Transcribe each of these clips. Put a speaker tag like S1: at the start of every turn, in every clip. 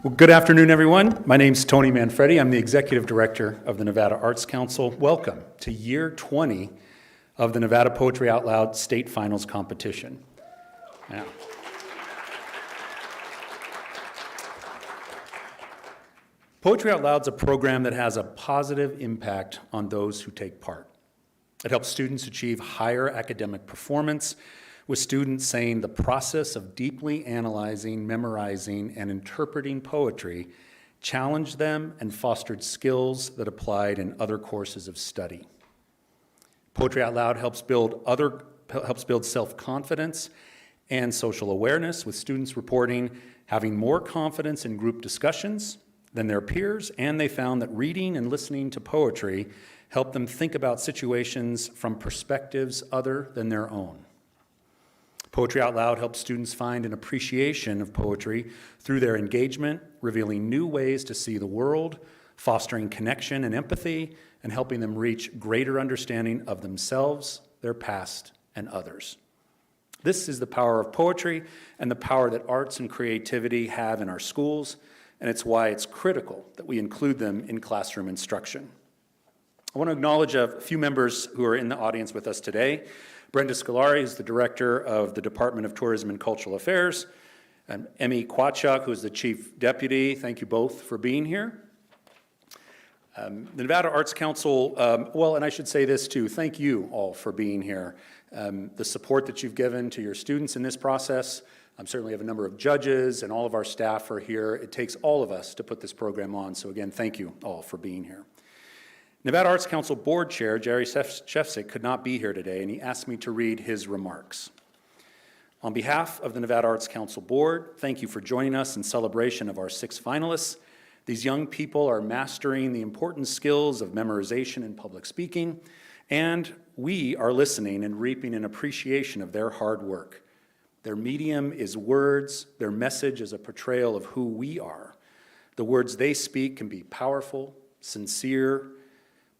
S1: Well, good afternoon, everyone. My name's Tony Manfredi. I'm the Executive Director of the Nevada Arts Council. Welcome to year 20 of the Nevada Poetry Out Loud State Finals Competition. Now, Poetry Out Loud is a program that has a positive impact on those who take part. It helps students achieve higher academic performance, with students saying the process of deeply analyzing, memorizing, and interpreting poetry challenged them and fostered skills that applied in other courses of study. Poetry Out Loud helps build self-confidence and social awareness, with students reporting having more confidence in group discussions than their peers, and they found that reading and listening to poetry helped them think about situations from perspectives other than their own. Poetry Out Loud helps students find an appreciation of poetry through their engagement, revealing new ways to see the world, fostering connection and empathy, and helping them reach greater understanding of themselves, their past, and others. This is the power of poetry and the power that arts and creativity have in our schools, and it's why it's critical that we include them in classroom instruction. I want to acknowledge a few members who are in the audience with us today. Brenda Scolari is the Director of the Department of Tourism and Cultural Affairs, and Emmy Kwachuk, who is the Chief Deputy. Thank you both for being here. The Nevada Arts Council, and I should say this too, thank you all for being here. The support that you've given to your students in this process. Certainly have a number of judges and all of our staff are here. It takes all of us to put this program on, so again, thank you all for being here. Nevada Arts Council Board Chair Jerry Shefsik could not be here today, and he asked me to read his remarks. On behalf of the Nevada Arts Council Board, thank you for joining us in celebration of our 6 finalists. These young people are mastering the important skills of memorization and public speaking, and we are listening and reaping an appreciation of their hard work. Their medium is words, their message is a portrayal of who we are. The words they speak can be powerful, sincere,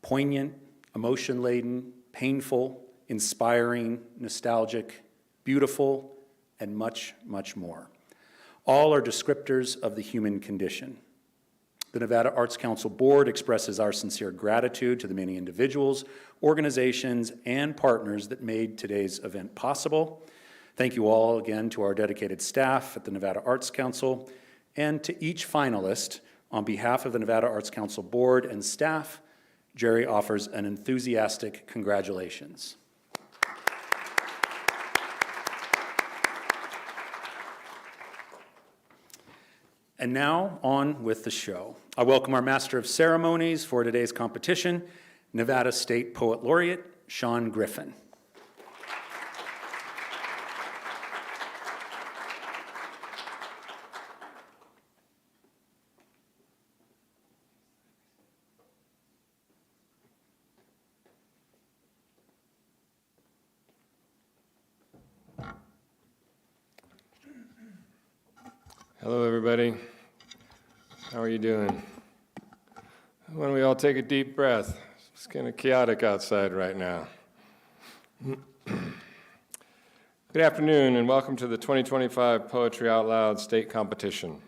S1: poignant, emotion-laden, painful, inspiring, nostalgic, beautiful, and much, much more. All are descriptors of the human condition. The Nevada Arts Council Board expresses our sincere gratitude to the many individuals, organizations, and partners that made today's event possible. Thank you all again to our dedicated staff at the Nevada Arts Council, and to each finalist. On behalf of the Nevada Arts Council Board and staff, Jerry offers an enthusiastic congratulations. And now, on with the show. I welcome our Master of Ceremonies for today's competition, Nevada State Poet Laureate, Sean Griffin.
S2: Hello, everybody. How are you doing? Why don't we all take a deep breath? It's kind of chaotic outside right now. Good afternoon, and welcome to the 2025 Poetry Out Loud State Competition.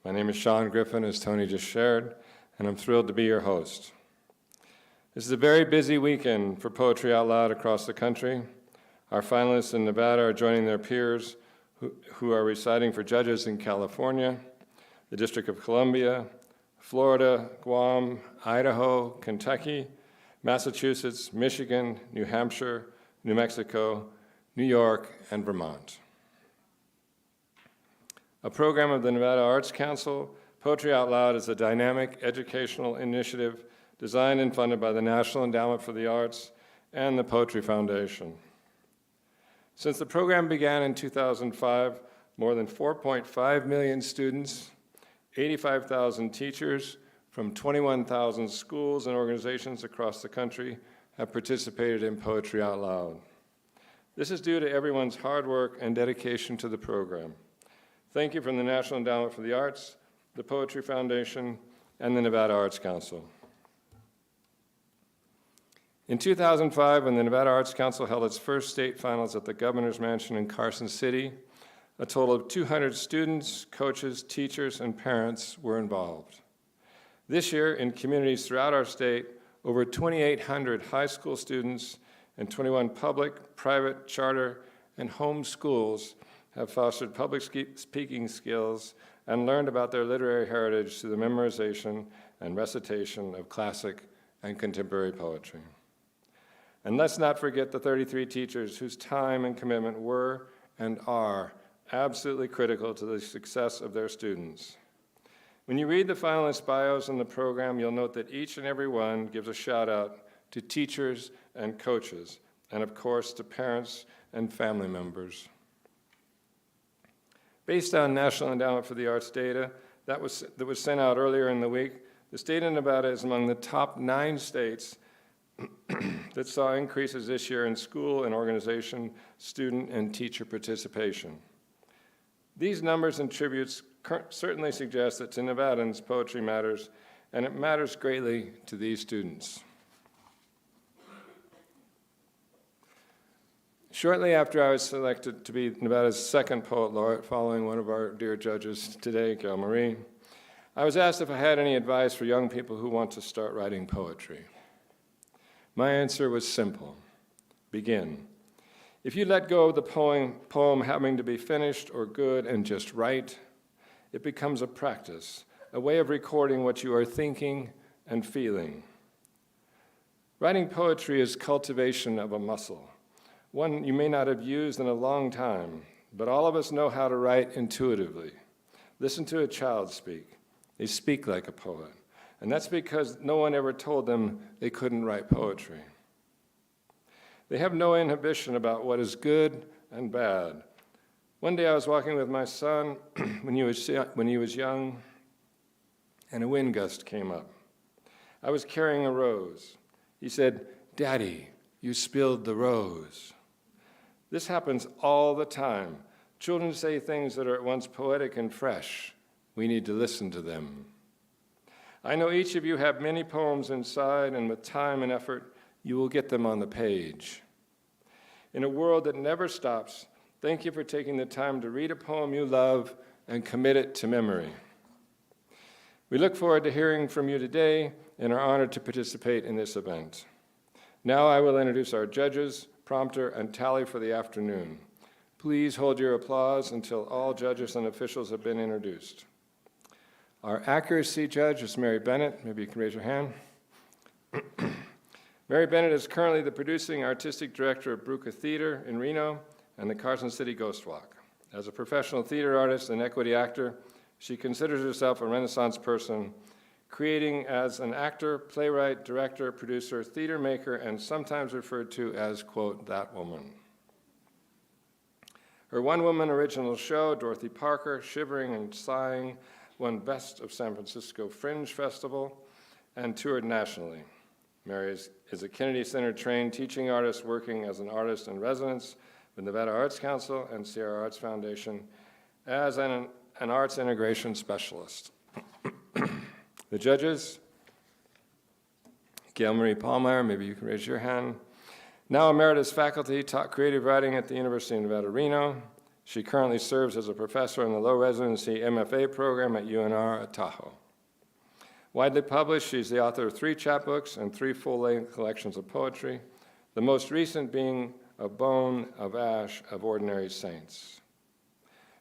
S2: My name is Sean Griffin, as Tony just shared, and I'm thrilled to be your host. This is a very busy weekend for Poetry Out Loud across the country. Our finalists in Nevada are joining their peers who are reciting for judges in California, the District of Columbia, Florida, Guam, Idaho, Kentucky, Massachusetts, Michigan, New Hampshire, New Mexico, New York, and Vermont. A program of the Nevada Arts Council, Poetry Out Loud is a dynamic educational initiative designed and funded by the National Endowment for the Arts and the Poetry Foundation. Since the program began in 2005, more than 4.5 million students, 85,000 teachers from 21,000 schools and organizations across the country have participated in Poetry Out Loud. This is due to everyone's hard work and dedication to the program. Thank you from the National Endowment for the Arts, the Poetry Foundation, and the Nevada Arts Council. In 2005, when the Nevada Arts Council held its first state finals at the Governor's Mansion in Carson City, A total of 200 students, coaches, teachers, and parents were involved. This year, in communities throughout our state, over 2,800 high school students and 21 public, private, charter, and home schools have fostered public speaking skills and learned about their literary heritage through the memorization and recitation of classic and contemporary poetry. And let's not forget the 33 teachers whose time and commitment were and are absolutely critical to the success of their students. When you read the finalist bios in the program, you'll note that each and every one gives a shout out to teachers and coaches, and of course to parents and family members. Based on National Endowment for the Arts data that was sent out earlier in the week, the state of Nevada is among the top 9 states that saw increases this year in school and organization, student, and teacher participation. These numbers and tributes certainly suggest that to Nevadans, poetry matters, and it matters greatly to these students. Shortly after I was selected to be Nevada's second poet laureate, following one of our dear judges today, Gail Marie, I was asked if I had any advice for young people who want to start writing poetry. My answer was simple: begin. If you let go of the poem having to be finished or good and just write, it becomes a practice, a way of recording what you are thinking and feeling. Writing poetry is cultivation of a muscle, one you may not have used in a long time, but all of us know how to write intuitively. Listen to a child speak. They speak like a poet. And that's because no one ever told them they couldn't write poetry. They have no inhibition about what is good and bad. One day I was walking with my son when he was young, and a wind gust came up. I was carrying a rose. He said, "Daddy, you spilled the rose." This happens all the time. Children say things that are at once poetic and fresh. We need to listen to them. I know each of you have many poems inside, and with time and effort, you will get them on the page. In a world that never stops, thank you for taking the time to read a poem you love and commit it to memory. We look forward to hearing from you today and are honored to participate in this event. Now I will introduce our judges, prompter, and tally for the afternoon. Please hold your applause until all judges and officials have been introduced. Our accuracy judge is Mary Bennett. Maybe you can raise your hand. Mary Bennett is currently the producing artistic director of Bruca Theater in Reno and the Carson City Ghost Walk. As a professional theater artist and equity actor, she considers herself a Renaissance person, creating as an actor, playwright, director, producer, theater maker, and sometimes referred to as, quote, that woman. Her one-woman original show, Dorothy Parker, Shivering and Sighing, won Best of San Francisco Fringe Festival and toured nationally. Mary is a Kennedy Center trained teaching artist working as an artist in residence with Nevada Arts Council and Sierra Arts Foundation as an arts integration specialist. The judges, Gail Marie Pallmeyer, maybe you can raise your hand. Now emeritus faculty, taught creative writing at the University of Nevada, Reno. She currently serves as a professor in the low residency MFA program at UNR at Tahoe. Widely published, she's the author of 3 chapbooks and 3 full-length collections of poetry, the most recent being A Bone of Ash of Ordinary Saints.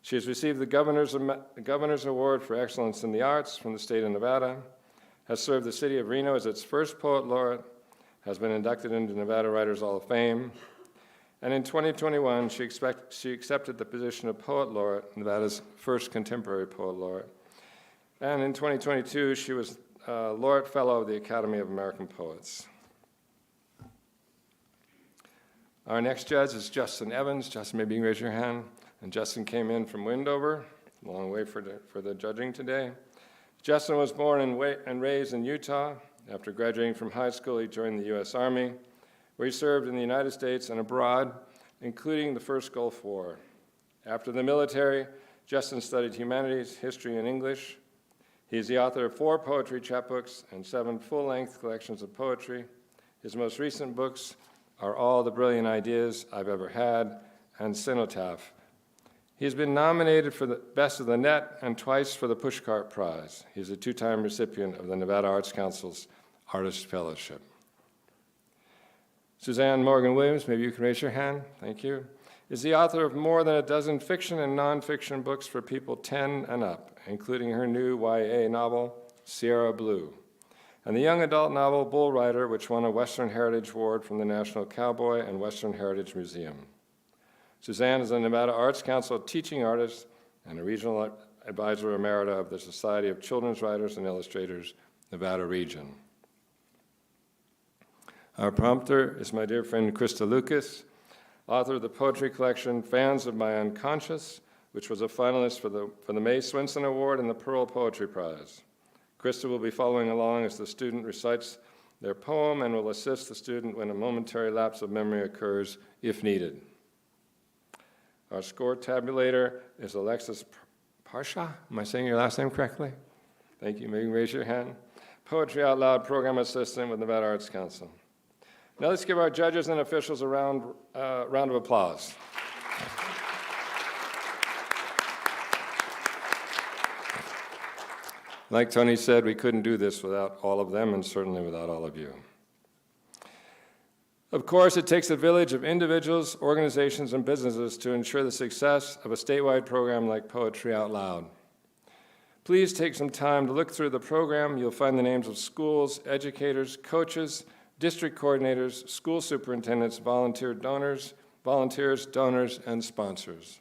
S2: She has received the Governor's Award for Excellence in the Arts from the state of Nevada, has served the city of Reno as its first poet laureate, has been inducted into Nevada Writers Hall of Fame, and in 2021, she accepted the position of Poet Laureate, Nevada's first contemporary poet laureate. And in 2022, she was Laureate Fellow of the Academy of American Poets. Our next judge is Justin Evans. Justin, maybe you can raise your hand. And Justin came in from Windover, a long way for the judging today. Justin was born and raised in Utah. After graduating from high school, he joined the U.S. Army, where he served in the United States and abroad, including the first Gulf War. After the military, Justin studied humanities, history, and English. He is the author of 4 poetry chapbooks and 7 full-length collections of poetry. His most recent books are All the Brilliant Ideas I've Ever Had and Cenotaph. He has been nominated for the Best of the Net and twice for the Pushcart Prize. He's a two-time recipient of the Nevada Arts Council's Artist Fellowship. Suzanne Morgan Williams, maybe you can raise your hand, thank you, is the author of more than a dozen fiction and nonfiction books for people 10 and up, including her new YA novel, Sierra Blue, and the young adult novel Bull Rider, which won a Western Heritage Award from the National Cowboy and Western Heritage Museum. Suzanne is a Nevada Arts Council teaching artist and a regional advisor emerita of the Society of Children's Writers and Illustrators, Nevada Region. Our prompter is my dear friend Krista Lucas, author of the poetry collection Fans of My Unconscious, which was a finalist for the Mae Swenson Award and the Pearl Poetry Prize. Krista will be following along as the student recites their poem and will assist the student when a momentary lapse of memory occurs, if needed. Our score tabulator is Alexis Parsha. Am I saying your last name correctly? Thank you. Maybe raise your hand. Poetry Out Loud Program Assistant with Nevada Arts Council. Now let's give our judges and officials a round of applause. Like Tony said, we couldn't do this without all of them and certainly without all of you. Of course, it takes a village of individuals, organizations, and businesses to ensure the success of a statewide program like Poetry Out Loud. Please take some time to look through the program. You'll find the names of schools, educators, coaches, district coordinators, school superintendents, volunteers, donors, and sponsors.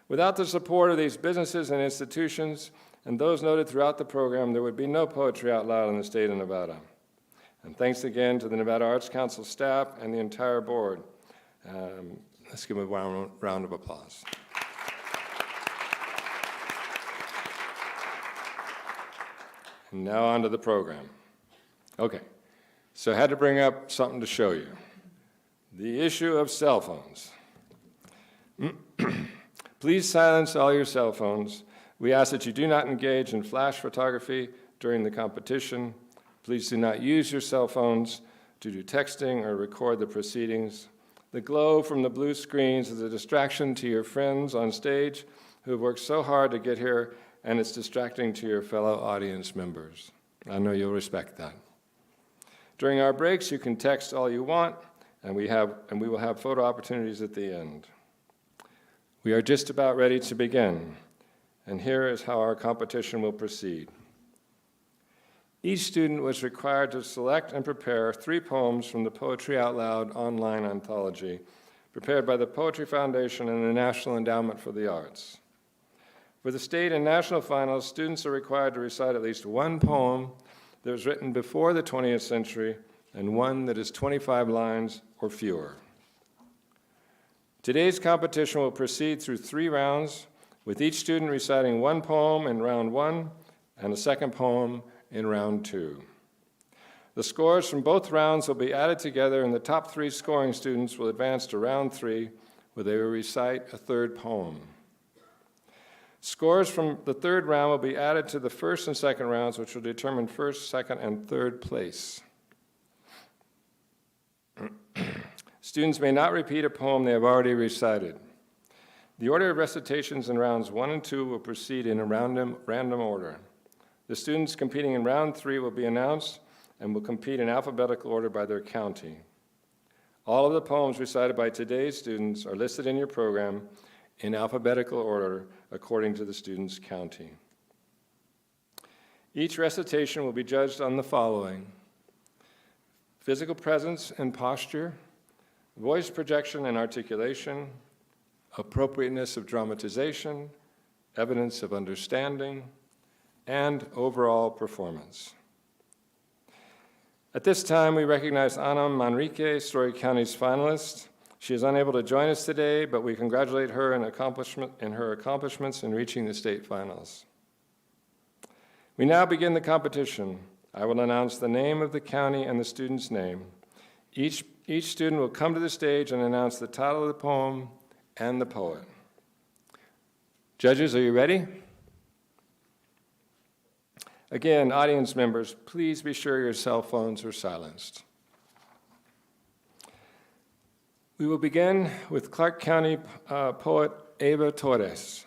S2: Without the support of these businesses and institutions and those noted throughout the program, there would be no Poetry Out Loud in the state of Nevada. And thanks again to the Nevada Arts Council staff and the entire board. Let's give them a round of applause. And now on to the program. Okay, so I had to bring up something to show you. The issue of cell phones. Please silence all your cell phones. We ask that you do not engage in flash photography during the competition. Please do not use your cell phones to do texting or record the proceedings. The glow from the blue screens is a distraction to your friends on stage who have worked so hard to get here, and it's distracting to your fellow audience members. I know you'll respect that. During our breaks, you can text all you want, and we will have photo opportunities at the end. We are just about ready to begin, and here is how our competition will proceed. Each student was required to select and prepare 3 poems from the Poetry Out Loud online anthology, prepared by the Poetry Foundation and the National Endowment for the Arts. For the state and national finals, students are required to recite at least 1 poem that was written before the 20th century and one that is 25 lines or fewer. Today's competition will proceed through 3 rounds, with each student reciting 1 poem in round 1 and a second poem in round 2. The scores from both rounds will be added together, and the top 3 scoring students will advance to round 3, where they will recite a 3rd poem. Scores from the 3rd round will be added to the 1st and 2nd rounds, which will determine 1st, 2nd, and 3rd place. Students may not repeat a poem they have already recited. The order of recitations in rounds 1 and 2 will proceed in a random order. The students competing in round 3 will be announced and will compete in alphabetical order by their county. All of the poems recited by today's students are listed in your program in alphabetical order according to the student's county. Each recitation will be judged on the following: physical presence and posture, voice projection and articulation, appropriateness of dramatization, evidence of understanding, and overall performance. At this time, we recognize Ana Manrique, Story County's finalist. She is unable to join us today, but we congratulate her in her accomplishments in reaching the state finals. We now begin the competition. I will announce the name of the county and the student's name. Each student will come to the stage and announce the title of the poem and the poet. Judges, are you ready? Again, audience members, please be sure your cell phones are silenced. We will begin with Clark County poet Eva Torres.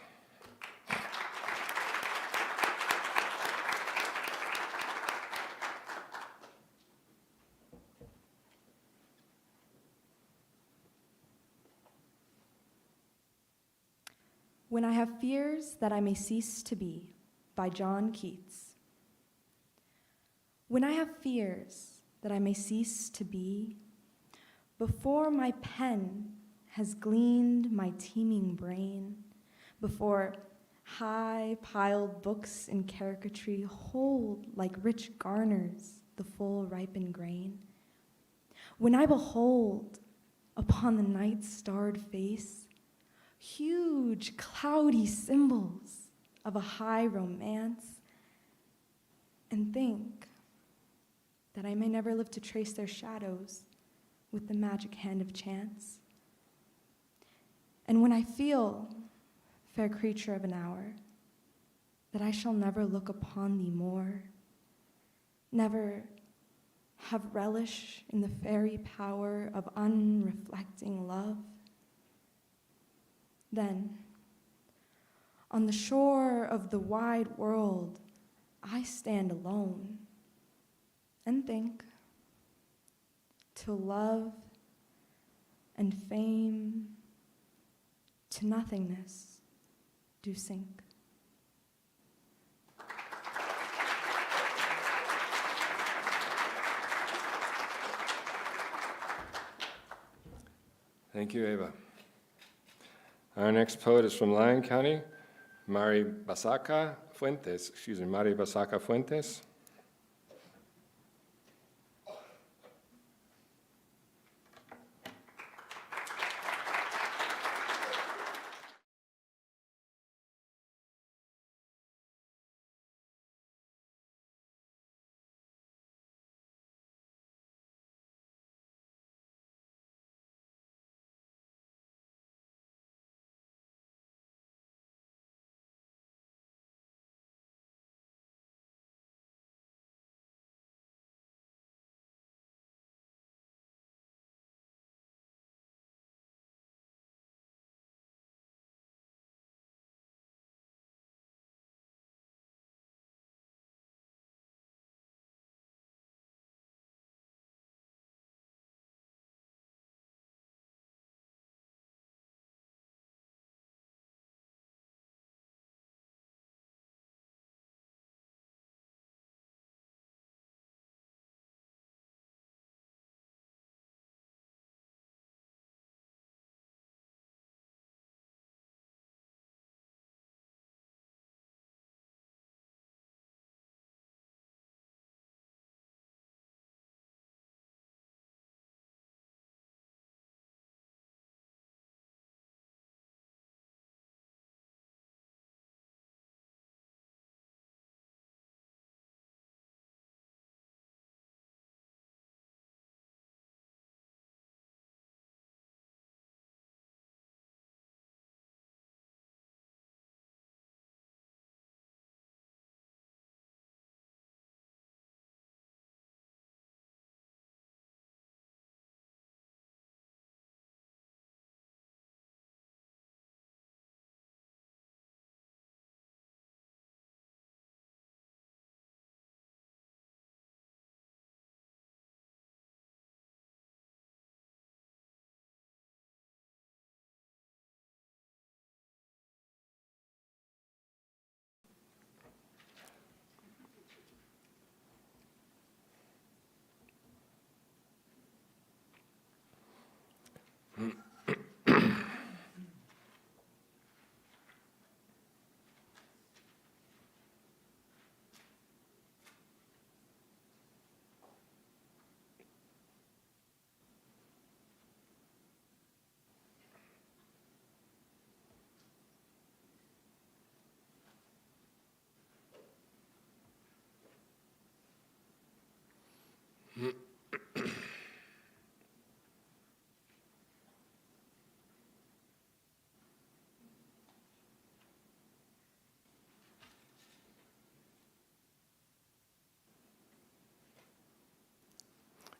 S3: When I Have Fears That I May Cease to Be, by John Keats. When I have fears that I may cease to be, before my pen has gleaned my teeming brain, before high-piled books in caricature hold like rich garners the full ripened grain, when I behold upon the night's starred face huge cloudy symbols of a high romance, and think that I may never live to trace their shadows with the magic hand of chance. And when I feel, fair creature of an hour, that I shall never look upon thee more, never have relish in the fairy power of unreflecting love, then, on the shore of the wide world, I stand alone and think, till love and fame to nothingness do sink.
S2: Thank you, Eva. Our next poet is from Lyon County, Mari Basaca Fuentes.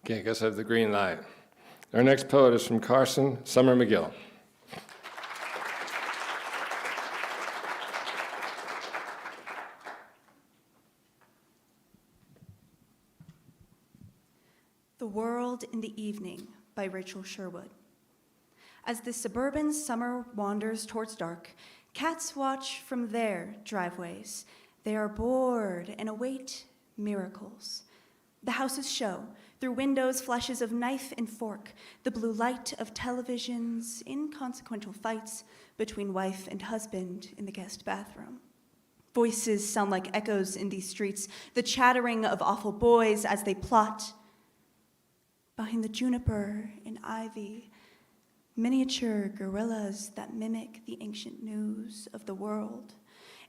S2: Okay, I guess I have the green light. Our next poet is from Carson, Summer McGill.
S4: The World in the Evening by Rachel Sherwood. As the suburban summer wanders towards dark, cats watch from their driveways. They are bored and await miracles. The houses show, through windows, flashes of knife and fork, the blue light of televisions, inconsequential fights between wife and husband in the guest bathroom. Voices sound like echoes in these streets, the chattering of awful boys as they plot. Behind the juniper and ivy, miniature gorillas that mimic the ancient news of the world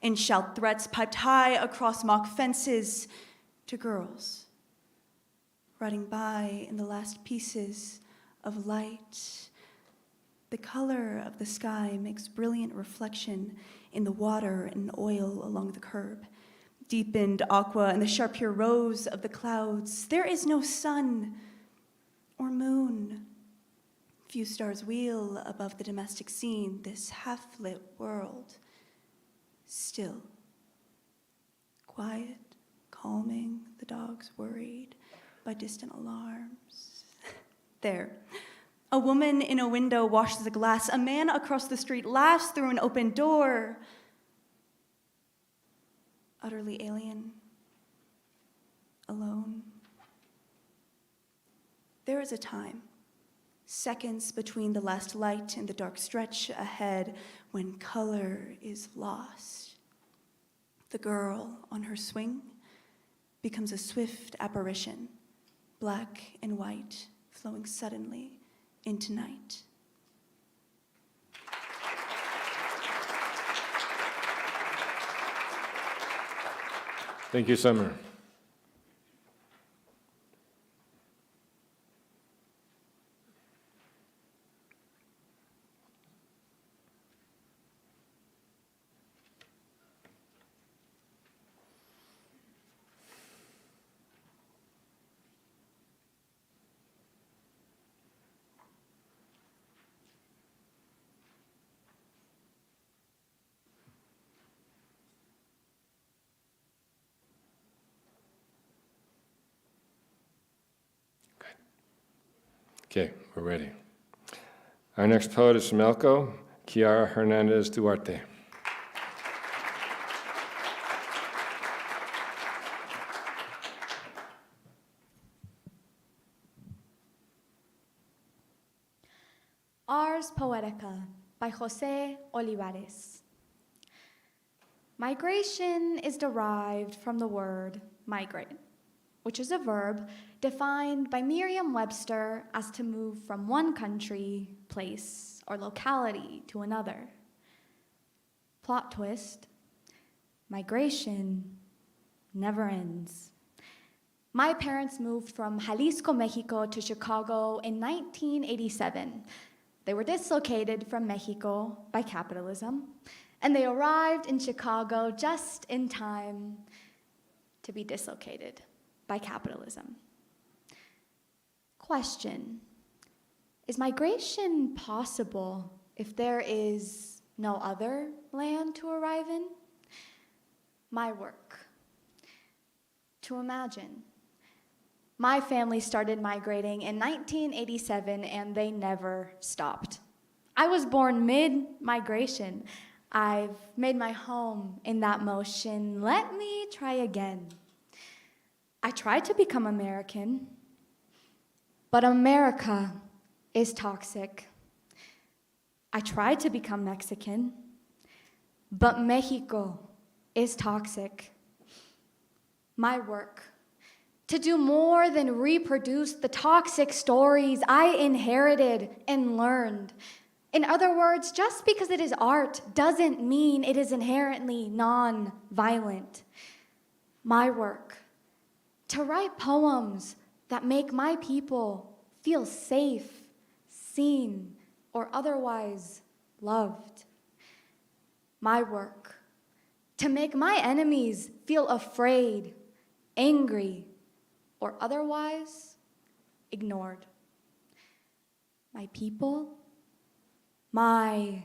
S4: and shout threats piped high across mock fences to girls riding by in the last pieces of light. The color of the sky makes brilliant reflection in the water and oil along the curb. Deepened aqua and the sharp pure rose of the clouds. There is no sun or moon. Few stars wheel above the domestic scene, this half-lit world. Still. Quiet, calming, the dogs worried by distant alarms. There. A woman in a window washes a glass. A man across the street laughs through an open door. Utterly alien. Alone. There is a time, seconds between the last light and the dark stretch ahead, when color is lost. The girl on her swing becomes a swift apparition, black and white, flowing suddenly into night.
S2: Thank you, Summer. Okay, we're ready. Our next poet is from Elko, Kiara Hernandez Duarte.
S5: Ars Poetica by Jose Olivares. Migration is derived from the word migrate, which is a verb defined by Merriam-Webster as to move from one country, place, or locality to another. Plot twist: migration never ends. My parents moved from Jalisco, Mexico to Chicago in 1987. They were dislocated from Mexico by capitalism, and they arrived in Chicago just in time to be dislocated by capitalism. Question: is migration possible if there is no other land to arrive in? My work. To imagine. My family started migrating in 1987 and they never stopped. I was born mid-migration. I've made my home in that motion. Let me try again. I tried to become American, but America is toxic. I tried to become Mexican, but Mexico is toxic. My work, to do more than reproduce the toxic stories I inherited and learned. In other words, just because it is art doesn't mean it is inherently non-violent. My work, to write poems that make my people feel safe, seen, or otherwise loved. My work, to make my enemies feel afraid, angry, or otherwise ignored. My people. My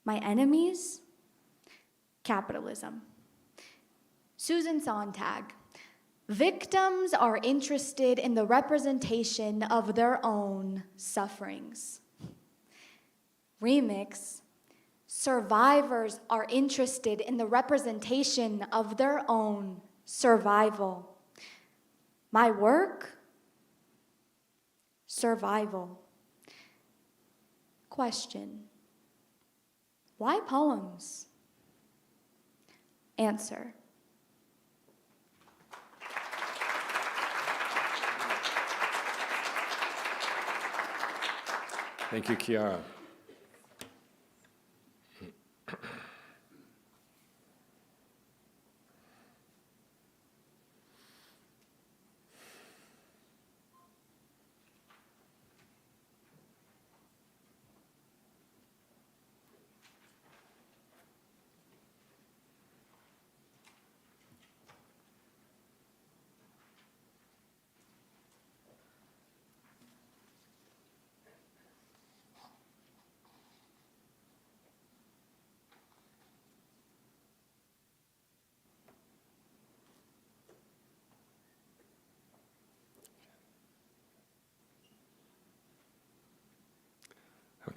S5: enemies, capitalism. Susan Sontag, Victims are interested in the representation of their own sufferings. Remix. Survivors are interested in the representation of their own survival. My work? Survival. Question. Why poems? Answer.
S2: Thank you, Kiara.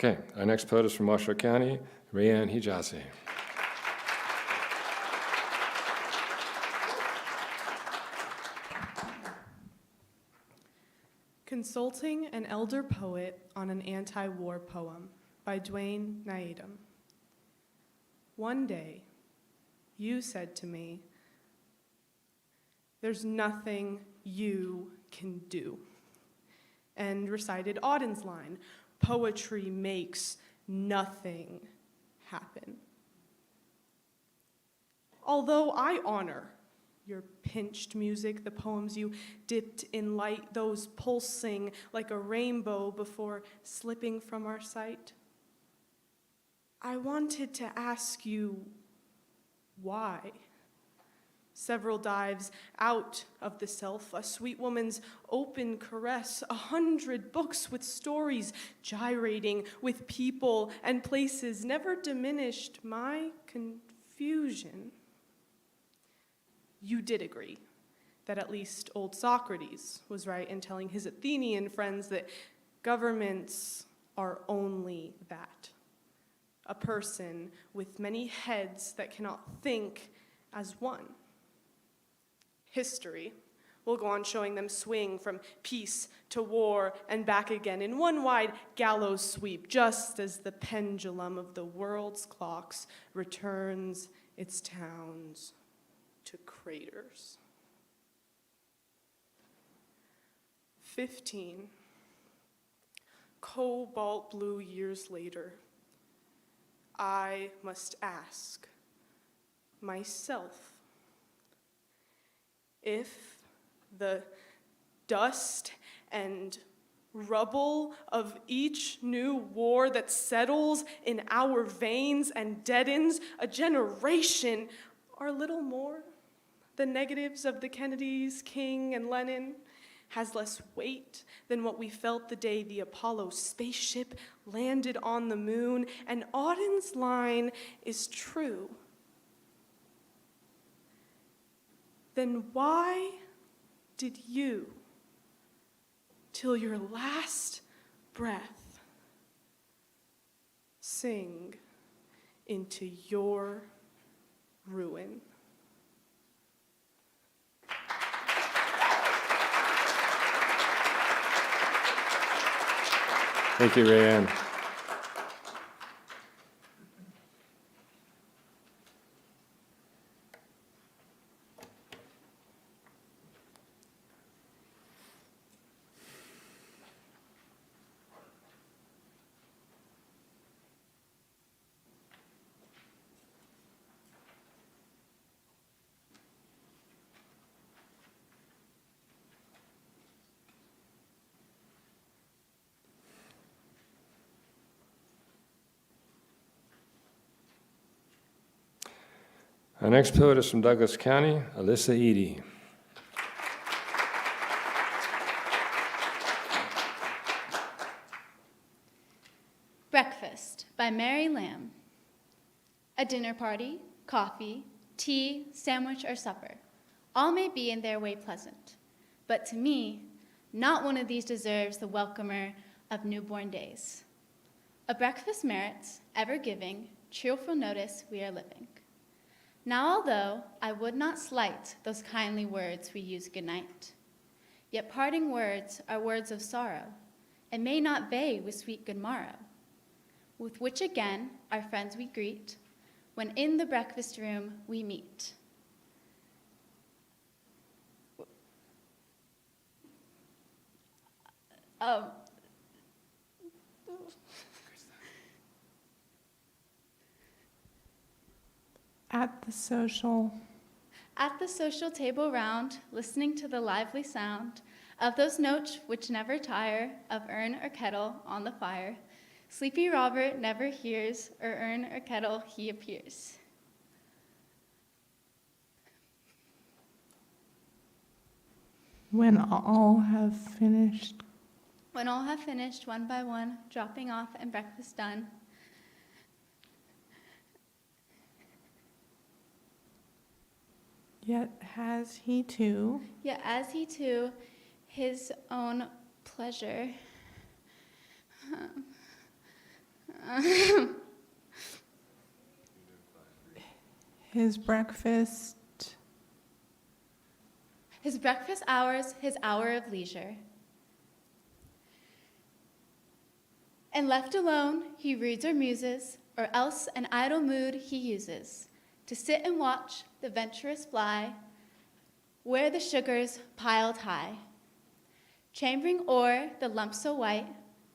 S2: Okay, our next poet is from Washoe County, Rayanne Hijazi.
S6: Consulting an Elder Poet on an Anti-War Poem by Dwayne Naidam. One day, you said to me, "There's nothing you can do," and recited Auden's line, "Poetry makes nothing happen." Although I honor your pinched music, the poems you dipped in light, those pulsing like a rainbow before slipping from our sight, I wanted to ask you why. Several dives out of the self, a sweet woman's open caress, 100 books with stories gyrating with people and places never diminished my confusion. You did agree that at least old Socrates was right in telling his Athenian friends that governments are only that. A person with many heads that cannot think as one. History will go on showing them swing from peace to war and back again in one wide gallows sweep, just as the pendulum of the world's clocks returns its towns to craters. 15 cobalt blue years later, I must ask myself if the dust and rubble of each new war that settles in our veins and deadens a generation are little more than negatives of the Kennedys, King, and Lenin, has less weight than what we felt the day the Apollo spaceship landed on the moon, and Auden's line is true, then why did you, till your last breath, sing into your ruin?
S2: Thank you, Rayanne. Our next poet is from Douglas County, Alyssa Eady.
S7: Breakfast by Mary Lamb. A dinner party, coffee, tea, sandwich, or supper. All may be in their way pleasant, but to me, not one of these deserves the welcomer of newborn days. A breakfast merits, ever giving, cheerful notice we are living. Now, although I would not slight those kindly words we use goodnight, yet parting words are words of sorrow, and may not bay with sweet good morrow, with which again our friends we greet, when in the breakfast room we meet.
S6: At the social table round, listening to the lively sound of those notes which never tire, of urn or kettle on the fire, sleepy Robert never hears, or urn or kettle he appears.
S8: When all have finished,
S7: When all have finished, one by one, dropping off and breakfast done,
S8: yet has he too
S7: yet as he too his own pleasure
S8: his breakfast
S7: hours, his hour of leisure. And left alone, he reads or muses, or else an idle mood he uses, to sit and watch the venturous fly, where the sugar's piled high, chambering o'er the lump so white,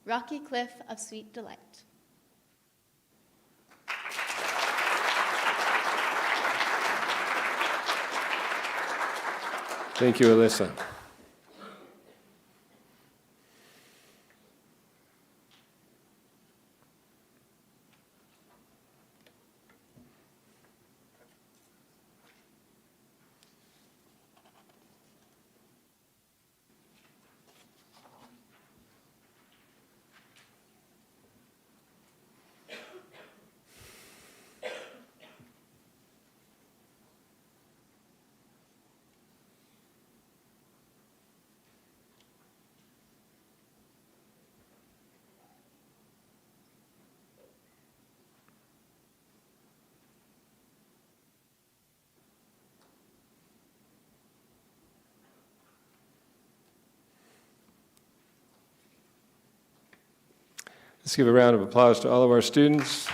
S7: rocky cliff of sweet delight.
S2: Thank you, Alyssa. Let's give a round of applause to all of our students.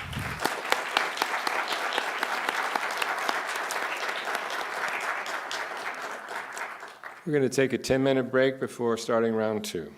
S2: We're going to take a 10-minute break before starting round 2.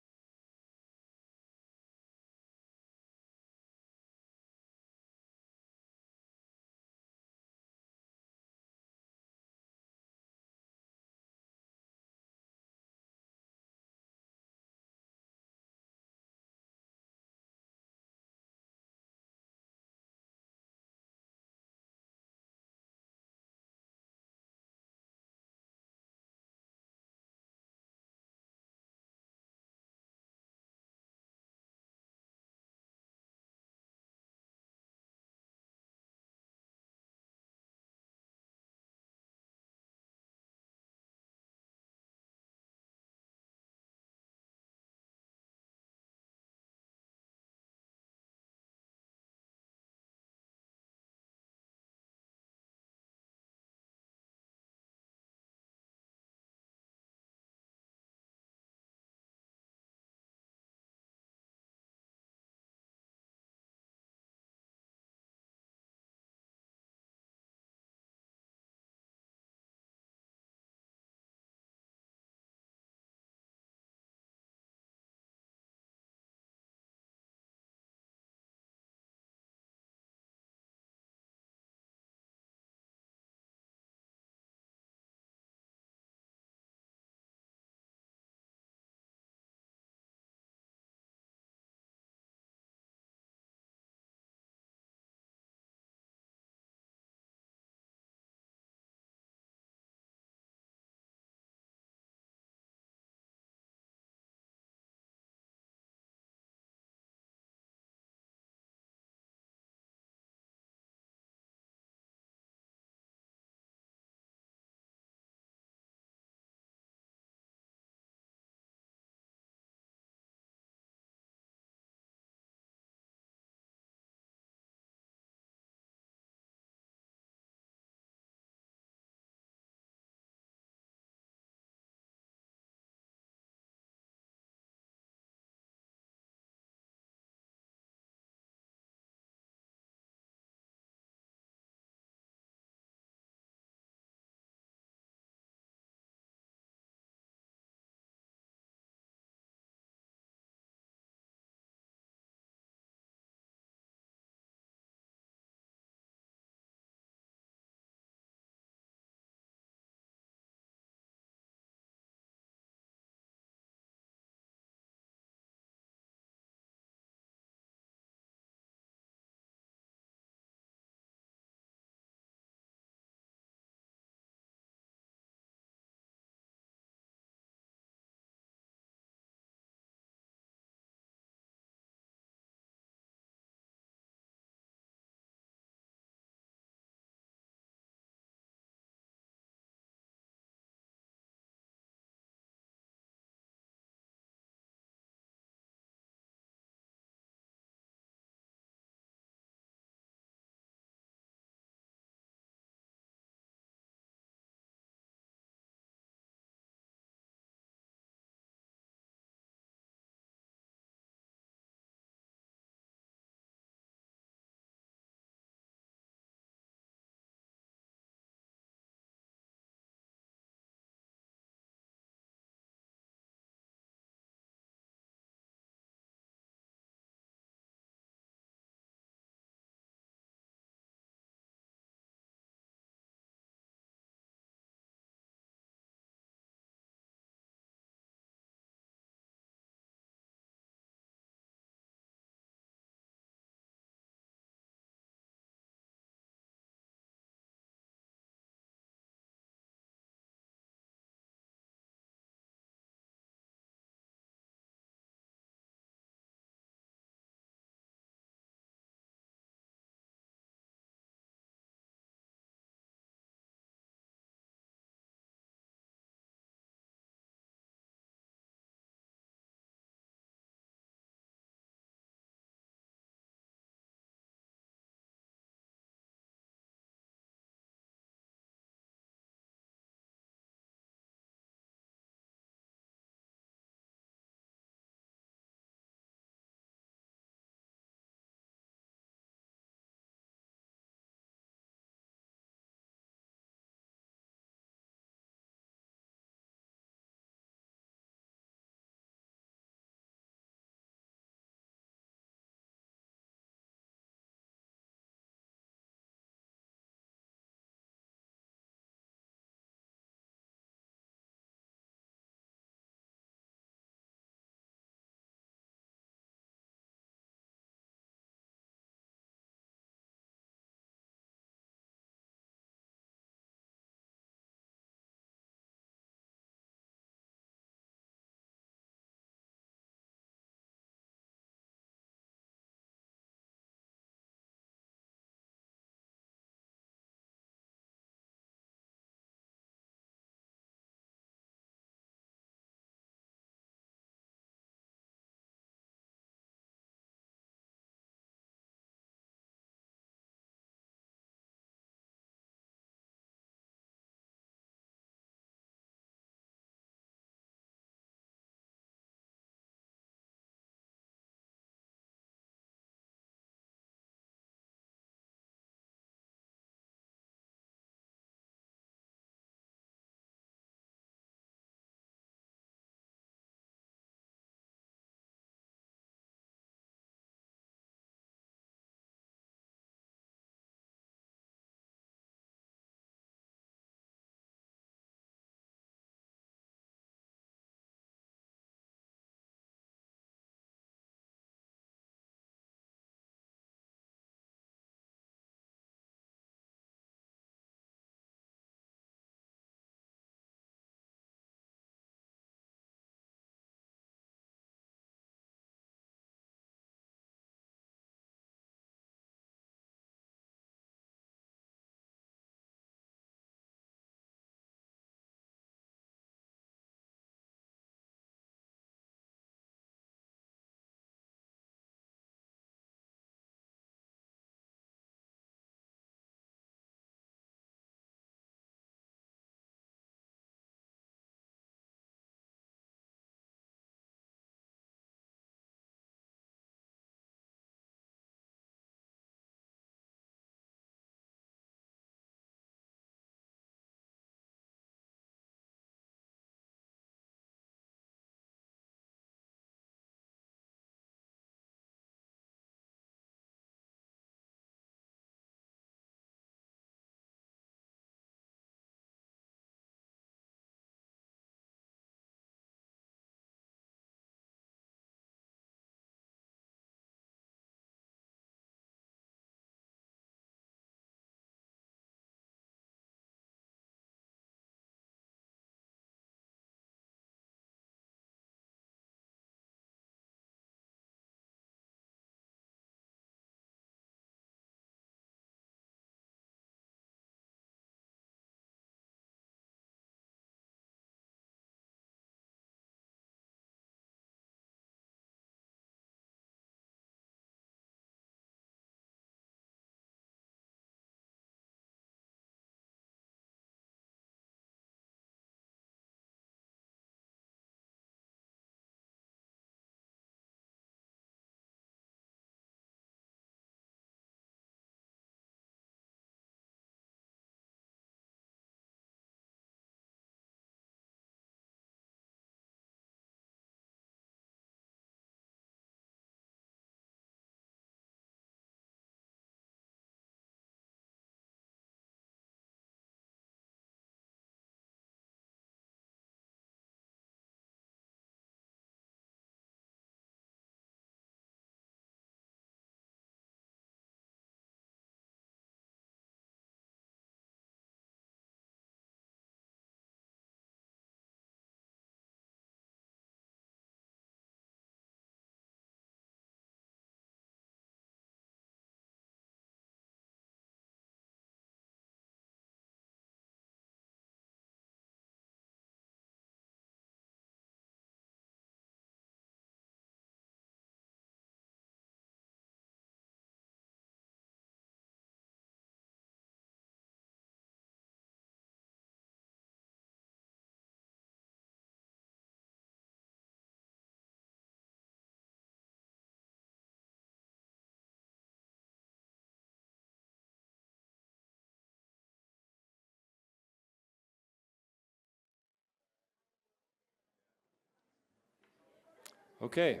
S2: Okay,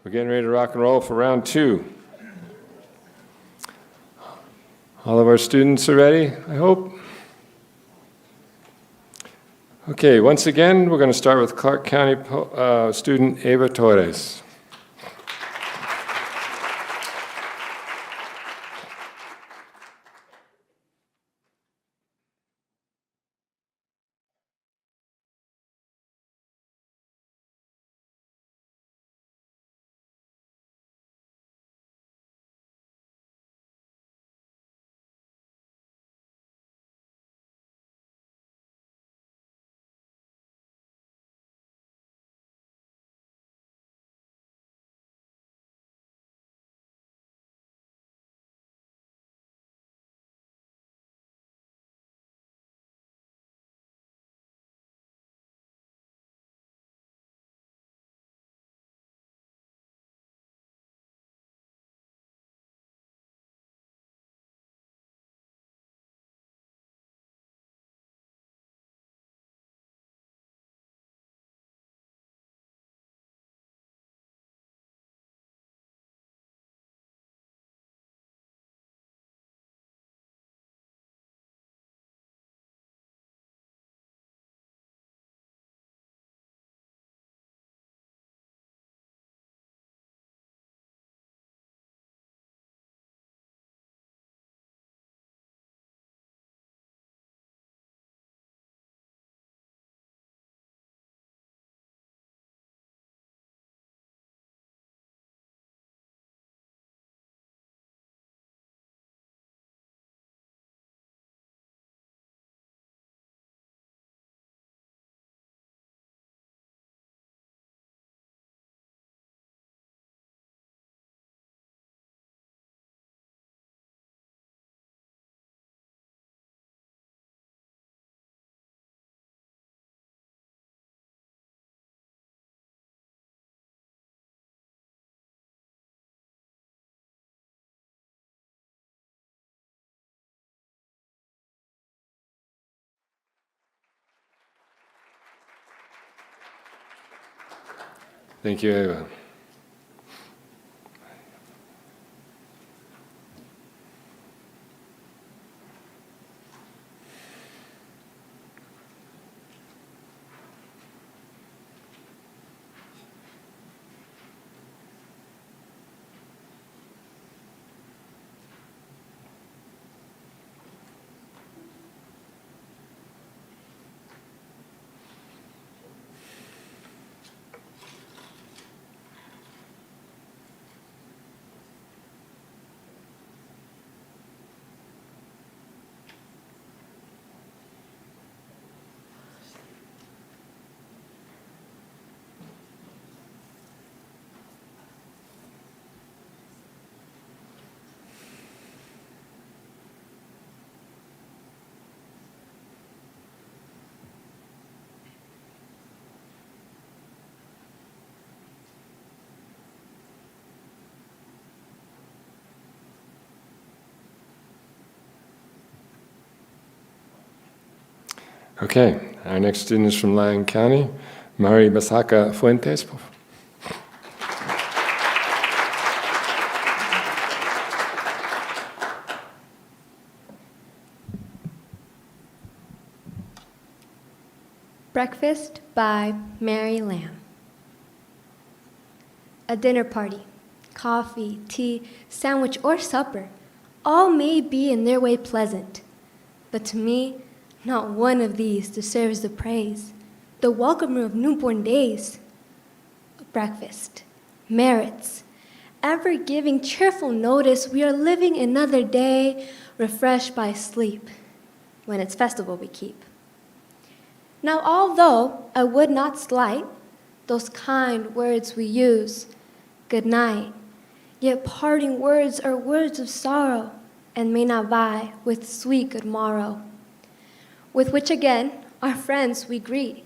S2: we're getting ready to rock and roll for round 2. All of our students are ready, I hope? Okay, once again, we're going to start with Clark County student Ava Torres. Thank you, Ava. Okay, our next student is from Lyon County, Mari Basaca Fuentes.
S9: Breakfast by Mary Lamb. A dinner party, coffee, tea, sandwich, or supper, all may be in their way pleasant, but to me, not one of these deserves the praise, the welcomer of newborn days. Breakfast, merits, ever giving cheerful notice we are living another day, refreshed by sleep, when it's festival we keep. Now, although I would not slight those kind words we use, good night, yet parting words are words of sorrow and may not vie with sweet good morrow, with which again our friends we greet,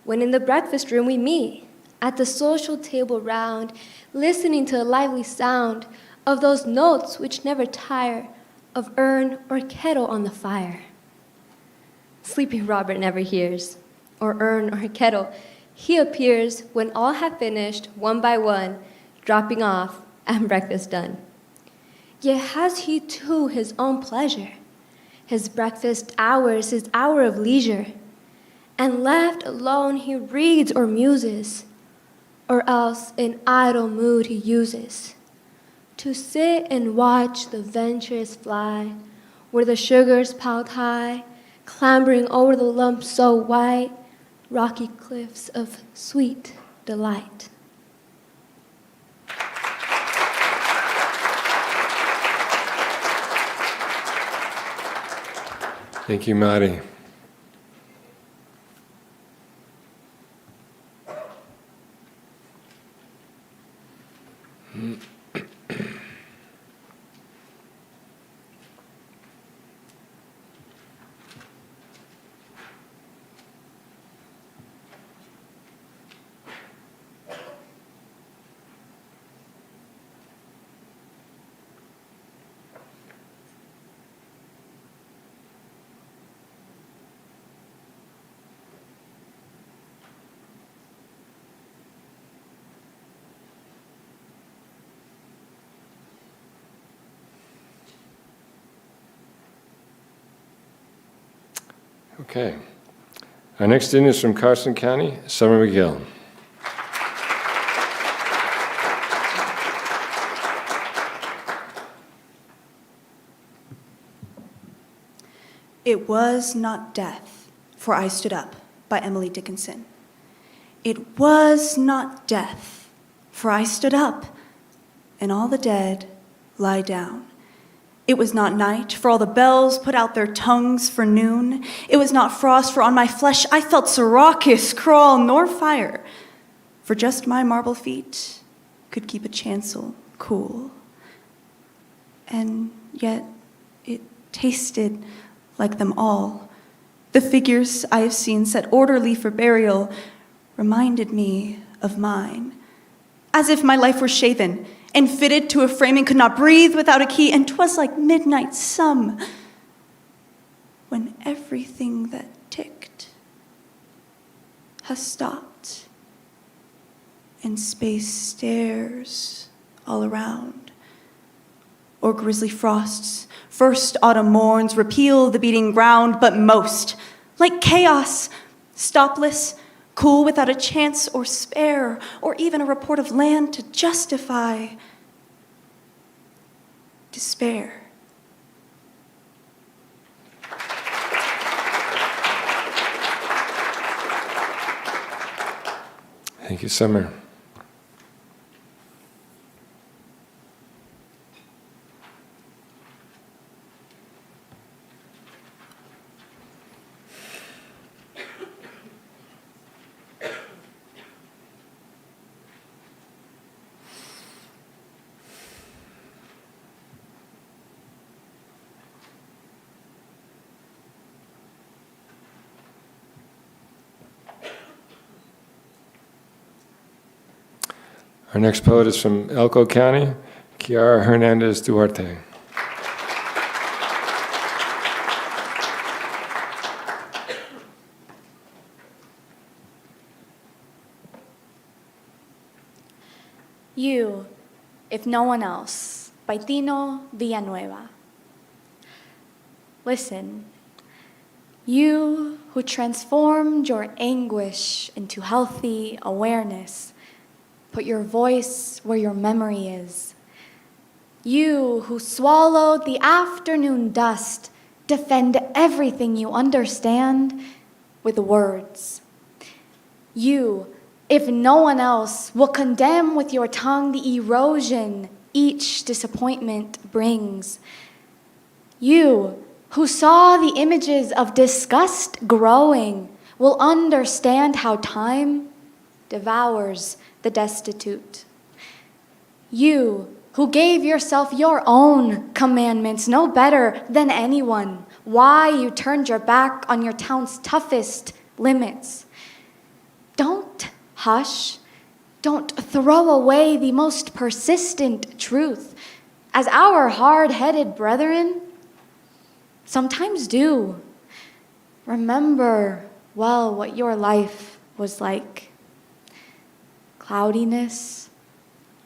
S9: when in the breakfast room we meet, at the social table round, listening to a lively sound of those notes which never tire, of urn or kettle on the fire. Sleeping Robert never hears, or urn or kettle, He appears when all have finished, one by one, dropping off and breakfast done. Yet has he too his own pleasure. His breakfast hours, his hour of leisure. And left alone he reads or muses, or else in idle mood he uses to sit and watch the venturous fly, where the sugar's piled high, clambering over the lumps so white, rocky cliffs of sweet delight.
S2: Thank you, Mari. Okay. Our next in is from Carson County, Summer McGill.
S4: It was not death, for I stood up, by Emily Dickinson. It was not death, for I stood up, and all the dead lie down. It was not night, for all the bells put out their tongues for noon. It was not frost, for on my flesh I felt Syracuse crawl, nor fire, for just my marble feet could keep a chancel cool. And yet it tasted like them all. The figures I have seen set orderly for burial reminded me of mine, as if my life were shaven and fitted to a frame and could not breathe without a key, and 'twas like midnight some, when everything that ticked has stopped, and space stares all around, or grisly frosts, first autumn morns repeal the beating ground, but most, like chaos, stopless, cool without a chance or spare, or even a report of land to justify despair.
S2: Thank you, Summer. Our next poet is from Elko County, Kiara Hernandez Duarte.
S5: You, if no one else, by Tino Villanueva. Listen, you who transformed your anguish into healthy awareness, put your voice where your memory is. You who swallowed the afternoon dust, defend everything you understand with words. You, if no one else, will condemn with your tongue the erosion each disappointment brings. You, who saw the images of disgust growing, will understand how time devours the destitute. You, who gave yourself your own commandments, no better than anyone, why you turned your back on your town's toughest limits. Don't hush. Don't throw away the most persistent truth, as our hard-headed brethren sometimes do. Remember well what your life was like. cloudiness,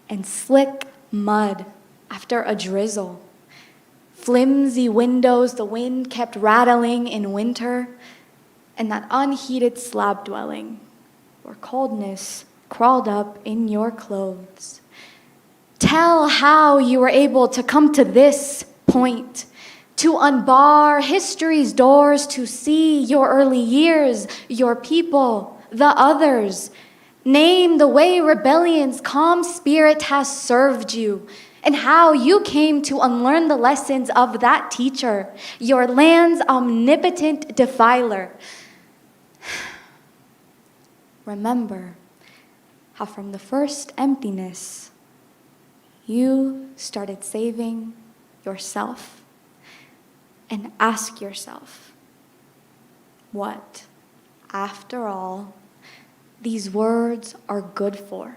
S5: and slick mud after a drizzle. Flimsy windows the wind kept rattling in winter, and that unheated slab dwelling where coldness crawled up in your clothes. Tell how you were able to come to this point, to unbar history's doors, to see your early years, your people, the others. Name the way rebellion's calm spirit has served you, and how you came to unlearn the lessons of that teacher, your land's omnipotent defiler. Remember how from the first emptiness, you started saving yourself. And ask yourself, what, after all, these words are good for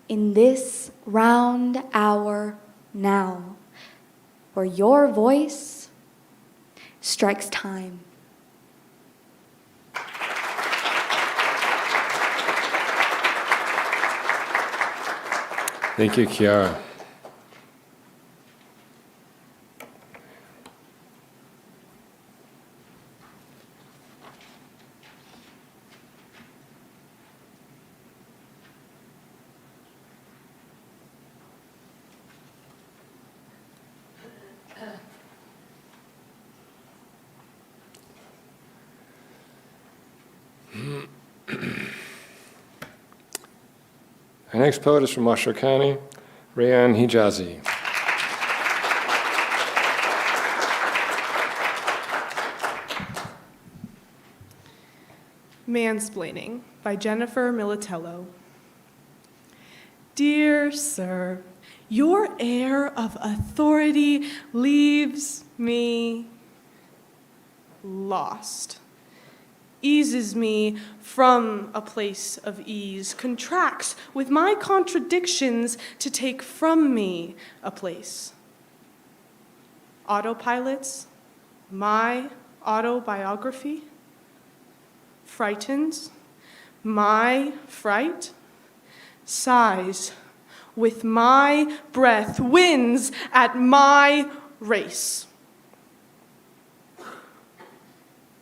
S5: in this round hour now, where your voice strikes time.
S2: Thank you, Kiara. Our next poet is from Washoe County, Rayan Hijazi.
S6: Mansplaining by Jennifer Militello. Dear sir, your air of authority leaves me lost. Eases me from a place of ease, contracts with my contradictions to take from me a place. Autopilots, my autobiography, frightens, my fright, sighs with my breath, wins at my race.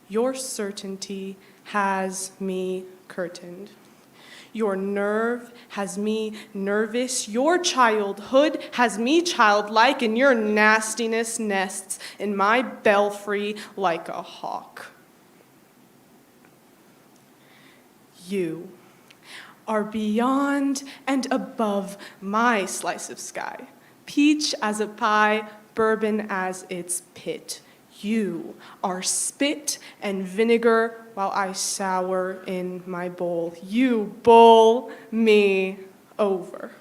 S6: Your certainty has me curtained. Your nerve has me nervous. Your childhood has me childlike, and your nastiness nests in my belfry like a hawk. You are beyond and above my slice of sky, peach as a pie, bourbon as its pit. You are spit and vinegar while I sour in my bowl. You bowl me over,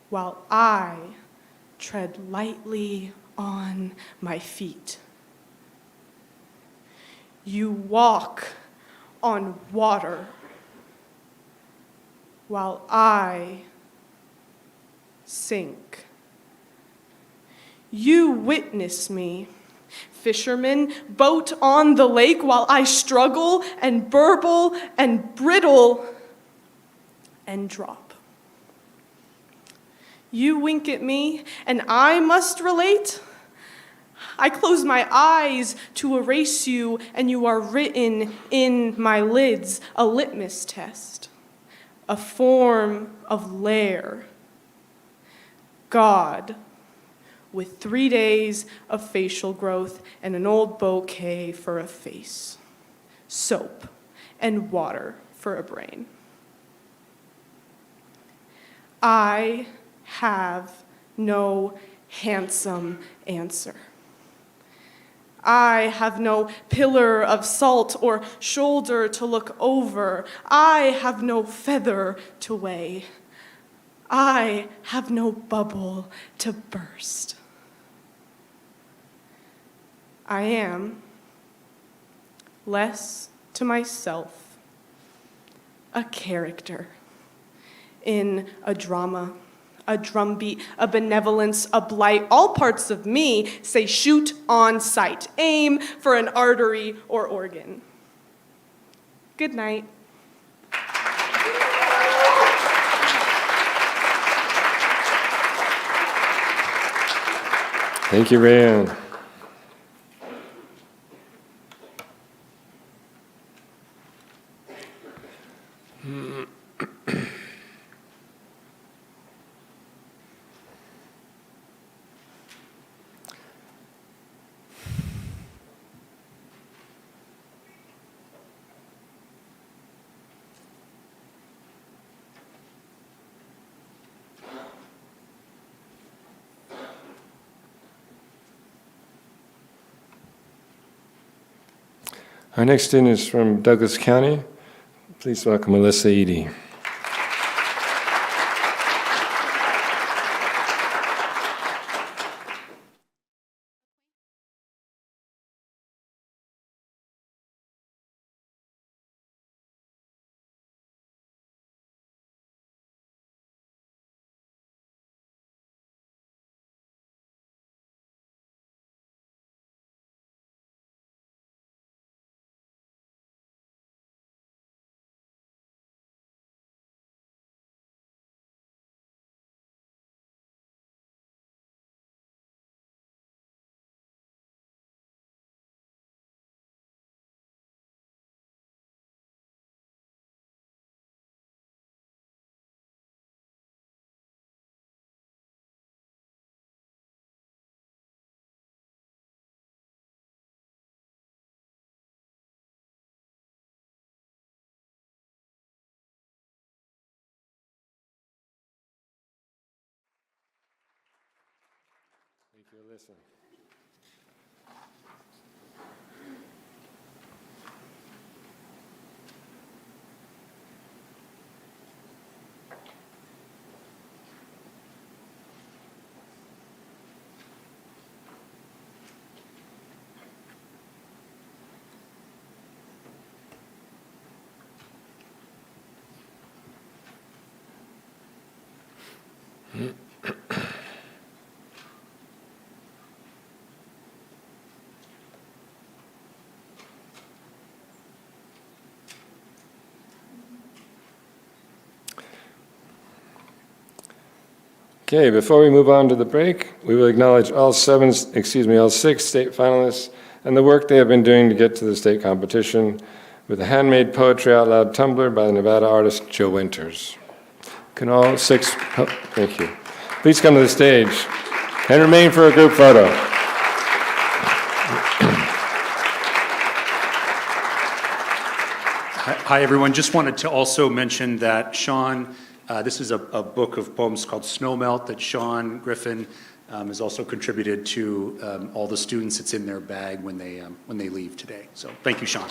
S6: while I tread lightly on my feet. You walk on water, while I sink. You witness me, fisherman, boat on the lake, while I struggle and burble and brittle and drop. You wink at me, and I must relate. I close my eyes to erase you, and you are written in my lids, a litmus test, a form of lair. God, with 3 days of facial growth and an old bouquet for a face, soap and water for a brain. I have no handsome answer. I have no pillar of salt or shoulder to look over. I have no feather to weigh. I have no bubble to burst. I am, less to myself, a character in a drama, a drumbeat, a benevolence, a blight. All parts of me say shoot on sight, aim for an artery or organ. Good night.
S2: Thank you, Rayanne. Our next student is from Douglas County. Please welcome Alyssa Edie. Thank you, Alyssa. Okay, before we move on to the break, we will acknowledge all six state finalists and the work they have been doing to get to the state competition with a handmade Poetry Out Loud tumbler by the Nevada artist Joe Winters. Can all six, thank you. Please come to the stage and remain for a group photo.
S1: Hi, everyone. Just wanted to also mention that Sean, this is a book of poems called Snowmelt that Sean Griffin has also contributed to all the students. It's in their bag when they leave today. So thank you, Sean.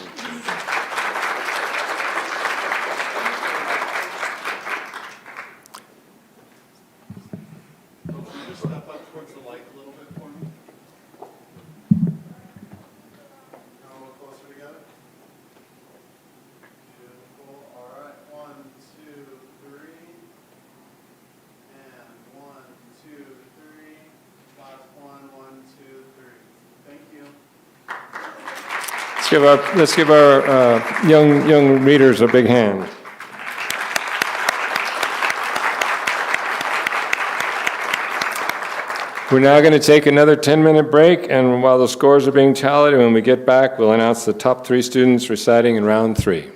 S2: Let's give our young readers a big hand. We're now going to take another 10-minute break, and while the scores are being tallied, and when we get back, we'll announce the top 3 students reciting in round 3.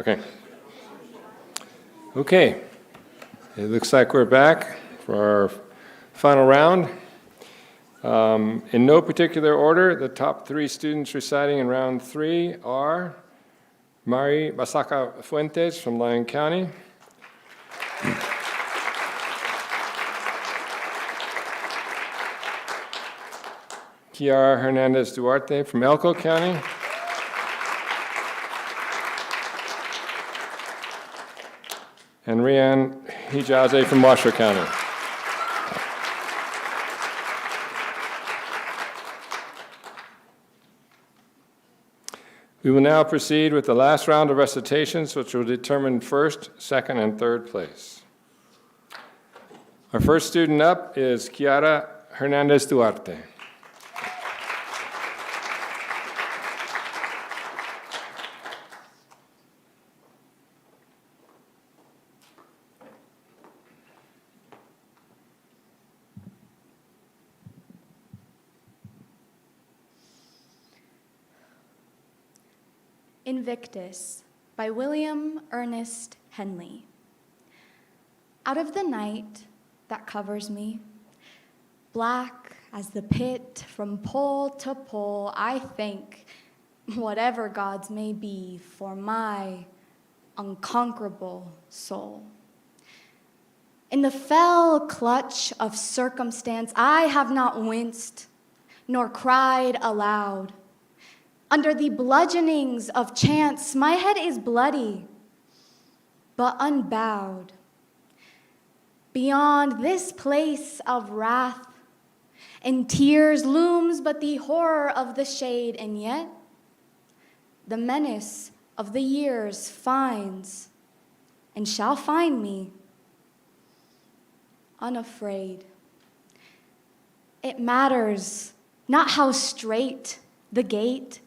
S2: Okay. Okay. It looks like we're back for our final round. In no particular order, the top 3 students reciting in round 3 are Mari Basaca Fuentes from Lyon County, Kiara Hernandez Duarte from Elko County, and Rian Hijazi from Washoe County. We will now proceed with the last round of recitations, which will determine first, second, and third place. Our first student up is Kiara Hernandez Duarte.
S5: Invictus by William Ernest Henley. Out of the night that covers me, black as the pit from pole to pole, I thank whatever gods may be for my unconquerable soul. In the fell clutch of circumstance, I have not winced nor cried aloud. Under the bludgeonings of chance, my head is bloody, but unbowed. Beyond this place of wrath and tears looms but the horror of the shade, and yet the menace of the years finds and shall find me unafraid. It matters not how straight the gate,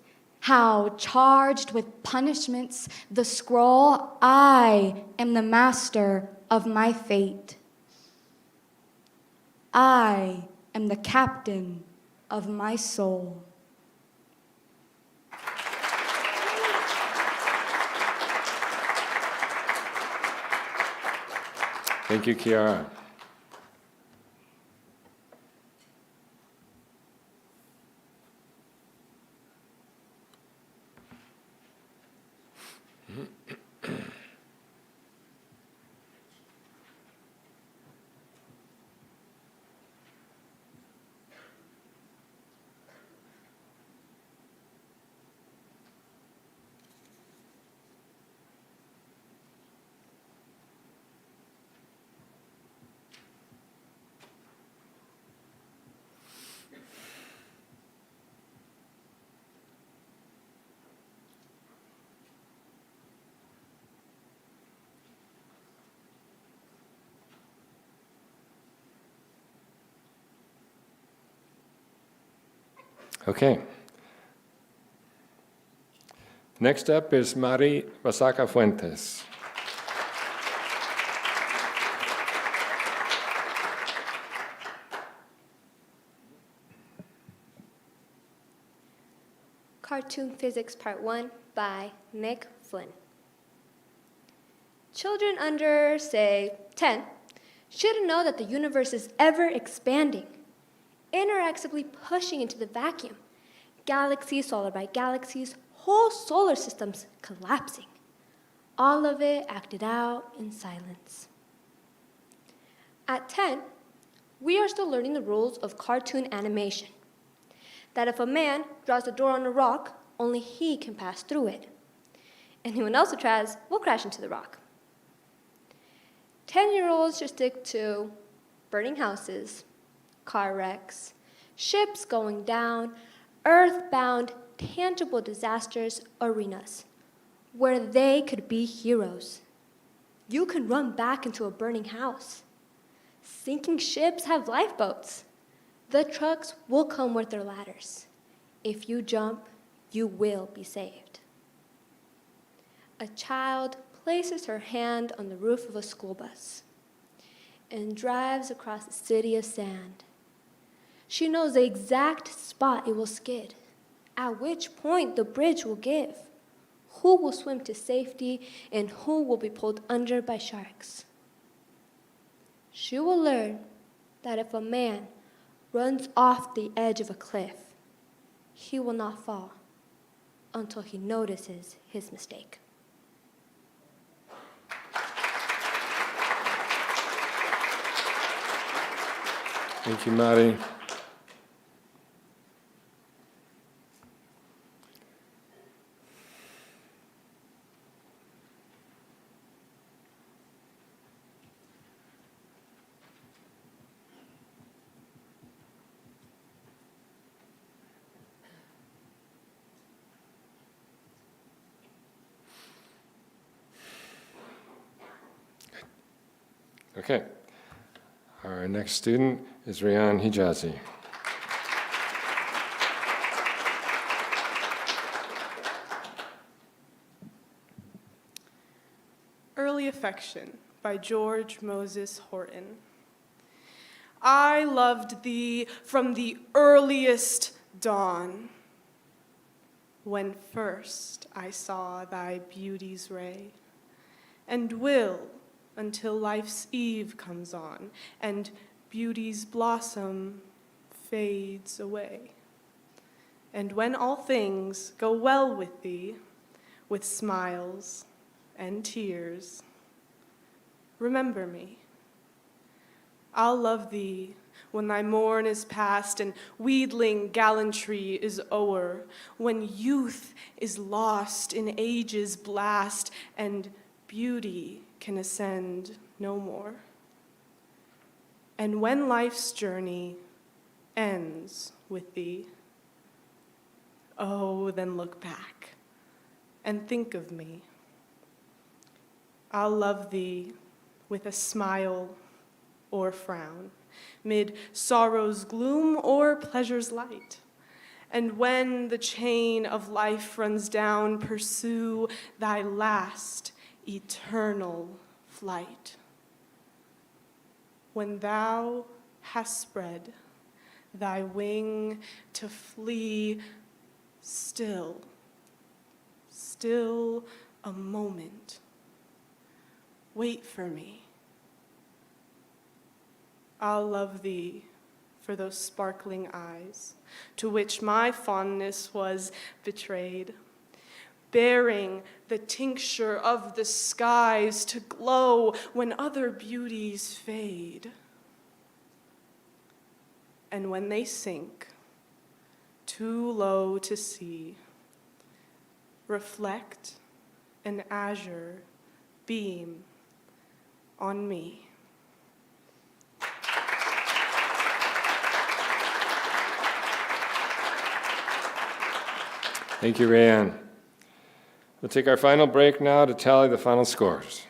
S5: how charged with punishments the scroll. I am the master of my fate. I am the captain of my soul.
S2: Thank you, Kiara. Okay. Next up is Mari Basaca Fuentes.
S9: Cartoon Physics Part 1 by Nick Flynn. Children under, say, 10 should know that the universe is ever expanding, inexorably pushing into the vacuum. Galaxies followed by galaxies, whole solar systems collapsing. All of it acted out in silence. At 10, we are still learning the rules of cartoon animation. That if a man draws a door on a rock, only he can pass through it. Anyone else who tries will crash into the rock. 10-year-olds should stick to burning houses, car wrecks, ships going down, earthbound, tangible disasters arenas, where they could be heroes. You can run back into a burning house. Sinking ships have lifeboats. The trucks will come with their ladders. If you jump, you will be saved. A child places her hand on the roof of a school bus and drives across a city of sand. She knows the exact spot it will skid, at which point the bridge will give. who will swim to safety, and who will be pulled under by sharks. She will learn that if a man runs off the edge of a cliff, he will not fall until he notices his mistake.
S2: Thank you, Maddie. Okay. Our next student is Rayhan Hijazi.
S6: Early Affection by George Moses Horton. I loved thee from the earliest dawn, when first I saw thy beauty's ray, and will until life's eve comes on, and beauty's blossom fades away. And when all things go well with thee, with smiles and tears, remember me. I'll love thee when thy morn is past and wheedling gallantry is o'er, when youth is lost in age's blast and beauty can ascend no more. And when life's journey ends with thee, oh, then look back and think of me. I'll love thee with a smile or frown, mid sorrow's gloom or pleasure's light. And when the chain of life runs down, pursue thy last eternal flight. When thou hast spread thy wing to flee, still a moment, wait for me. I'll love thee for those sparkling eyes to which my fondness was betrayed, bearing the tincture of the skies to glow when other beauties fade. And when they sink too low to see, reflect an azure beam on me.
S2: Thank you, Rayhan. We'll take our final break now to tally the final scores.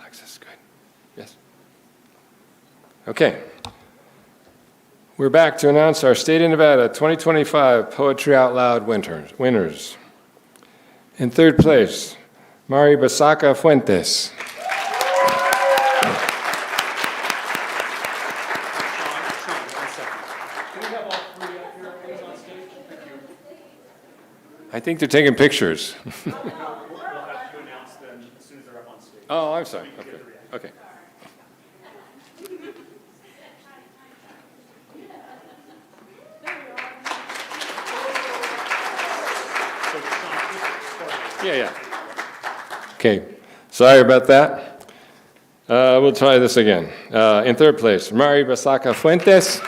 S2: Access, good. Yes. Okay. We're back to announce our State of Nevada 2025 Poetry Out Loud winners. In third place, Mari Basaca Fuentes. I think they're taking pictures.
S1: We'll have to announce them as soon as they're up on stage.
S2: Oh, I'm sorry. Okay. Okay. Yeah. Okay. Sorry about that. We'll try this again. In third place, Mari Basaca Fuentes.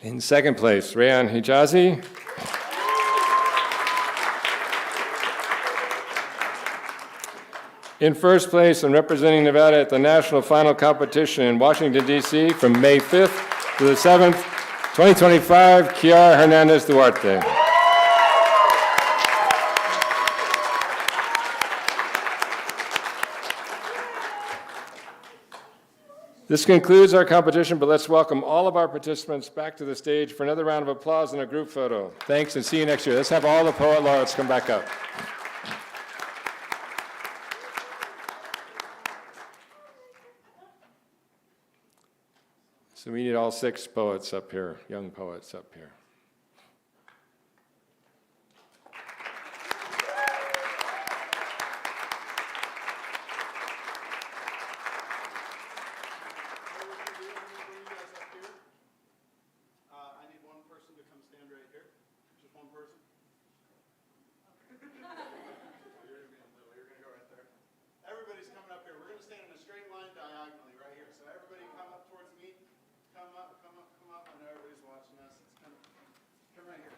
S2: In second place, Rayan Hijazi. In first place and representing Nevada at the National Final Competition in Washington, D.C. from May 5th to the 7th, 2025, Kiara Hernandez Duarte. This concludes our competition, but let's welcome all of our participants back to the stage for another round of applause and a group photo. Thanks, and see you next year. Let's have all the poet laureates come back up. So we need all 6 poets up here, young poets up here.
S10: I need one person to come stand right here. Just one person. You're gonna go right there. Everybody's coming up here. We're gonna stand in a straight line diagonally right here. So everybody come up towards me. Come up. I know everybody's watching us. Come right here.